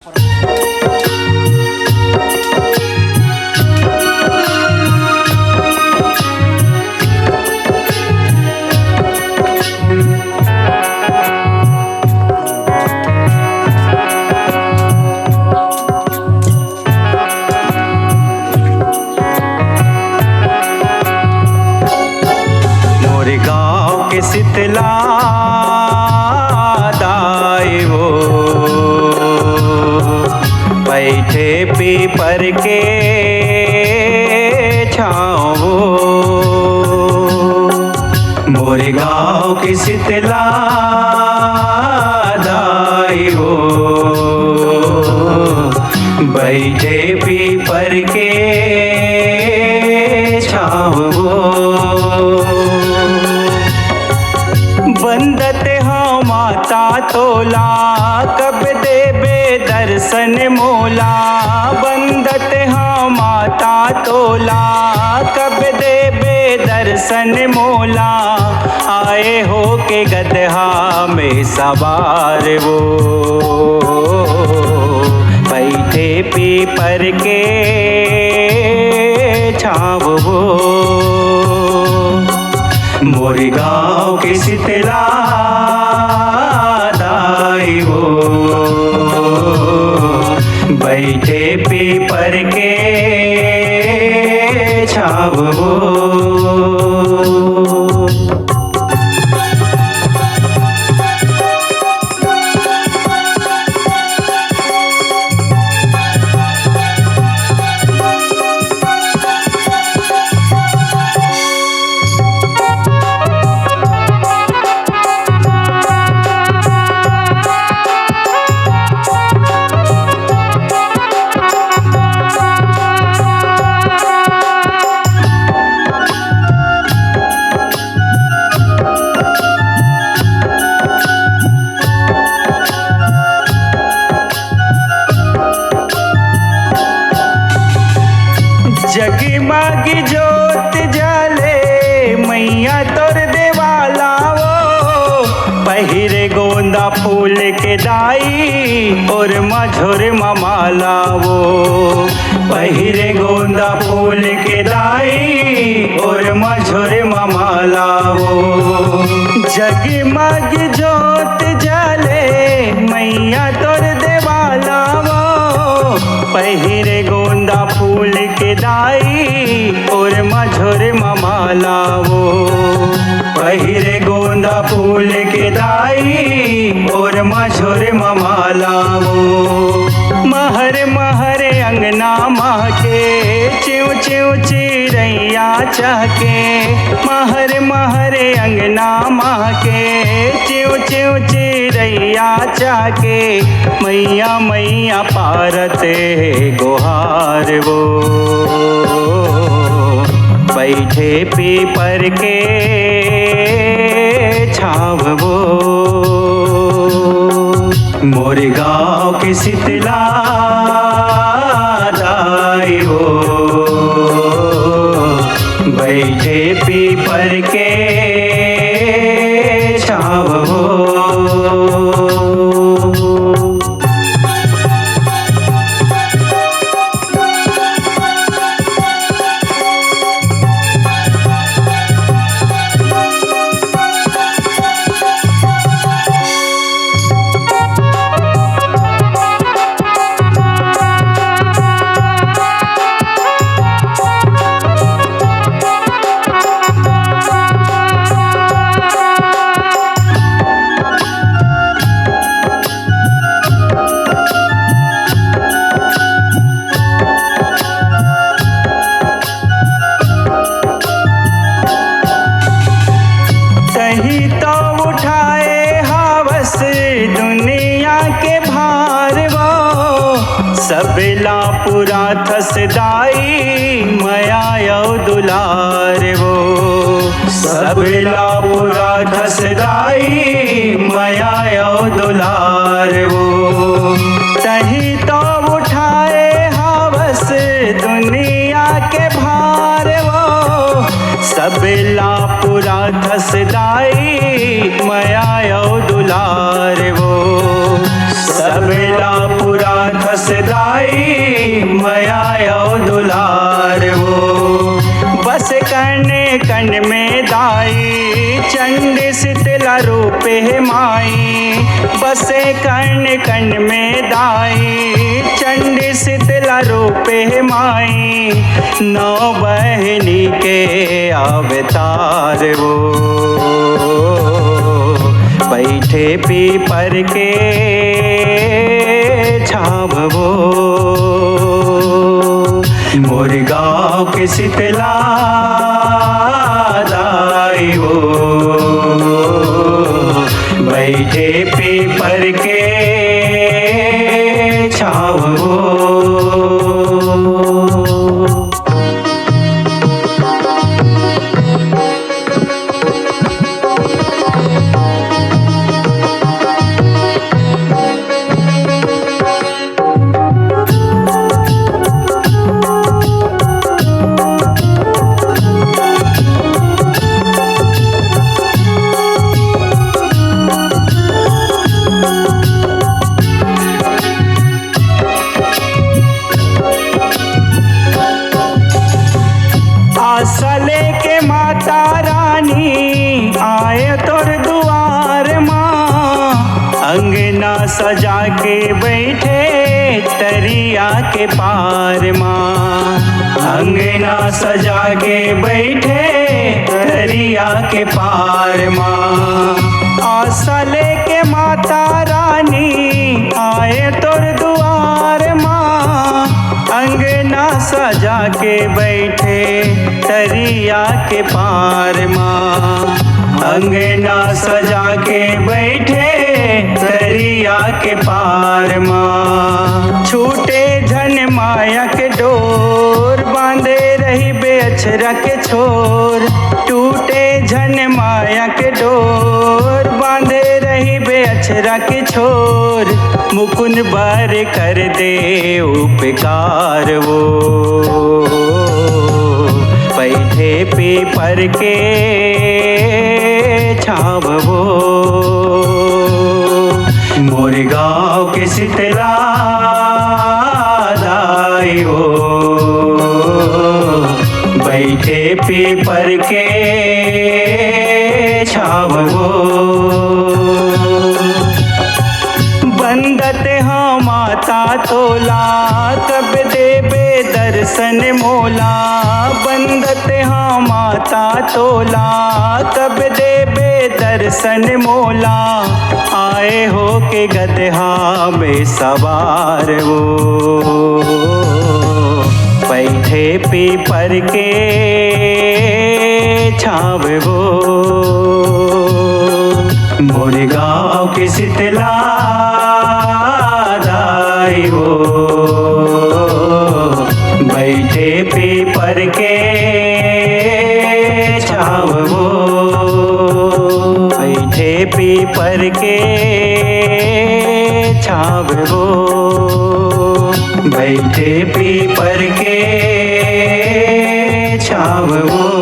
मोरे गाँव के शीतला दाई वो बैठे पीपर के छाँव वो। मोरे गाँव के शीतला दाई वो बैठे पीपर के छाँव वो। बंदते हाँ माता तोला कब देबे दर्शन मोला। बंदते हाँ माता तोला कब देबे दर्शन मोला। आए हो के गदहा में सवार वो बैठे पीपर के छाँव वो। मोरे गाँव के शीतला दाई वो बैठे पीपर के छाँव वो। जगमग जोत जले मैया तोर देवाला वो। पहिरे गोंदा फूल के दाई और मझोर ममाला वो। पहिरे गोंदा फूल के दाई और मझोर ममाला वो। जगमग जोत जले मैया तोर देवाला वो। पहिरे गोंदा फूल के दाई और मझोर ममाला वो। पहिरे गोंदा फूल के दाई और मझोर ममाला वो। महर महर अंगना महके चिव चिव चिरैया चहके। महर महर अंगना महके चिव चिव चिरैया चहके। मैया मैया पारते गोहार वो बैठे पीपर के छाँव वो। मोरे गाँव के शीतला दाई वो बैठे पीपर के छाँव वो। सबला पूरा थसदाई मया यौ दुलार वो। सबला पूरा थसदाई मया यौ दुलार वो। तही तो उठाए हवस दुनिया के भार वो। सबला पूरा थसदाई मया यौ दुलार वो। सबला पूरा रूप है माई, बसे कर्ण कर्ण में दाई। चंडी शीतला रूप है माई, नौ बहनी के अवतार वो। बैठे पीपर के छाव वो, मोर गाँव के शीतला दाई वो। बैठे पीपर के छाव वो। सले के माता रानी आए तोर दुआर माँ, अंगना सजा के बैठे तरिया के पार माँ। अंगना सजा के बैठे तरिया के पार माँ। आसले के माता रानी आए तोर दुआर माँ, अंगना सजा के बैठे तरिया के पार माँ। अंगना सजा के बैठे तरिया के पार माँ। छूटे झन माया के डोर, बांधे रही बेअछरा के छोर। टूटे झन माया के डोर, बांधे रही बेअछरा के छोर। मुकुंद बर कर दे उपकार वो, बैठे पीपर के छाव वो। मोर गाँव के शीतला दाई वो, बैठे पीपर के छाव वो। बंदते हाँ माता तोला, कब देबे दर्शन मोला। बंदते हाँ माता तोला, कब देबे दर्शन मोला। आए हो के गदहा में सवार वो, बैठे पीपर के छाव वो। मोर गाँव के शीतला दाई वो, बैठे पीपर के छाव वो। बैठे पीपर के छाव वो, बैठे पीपर के छाव वो।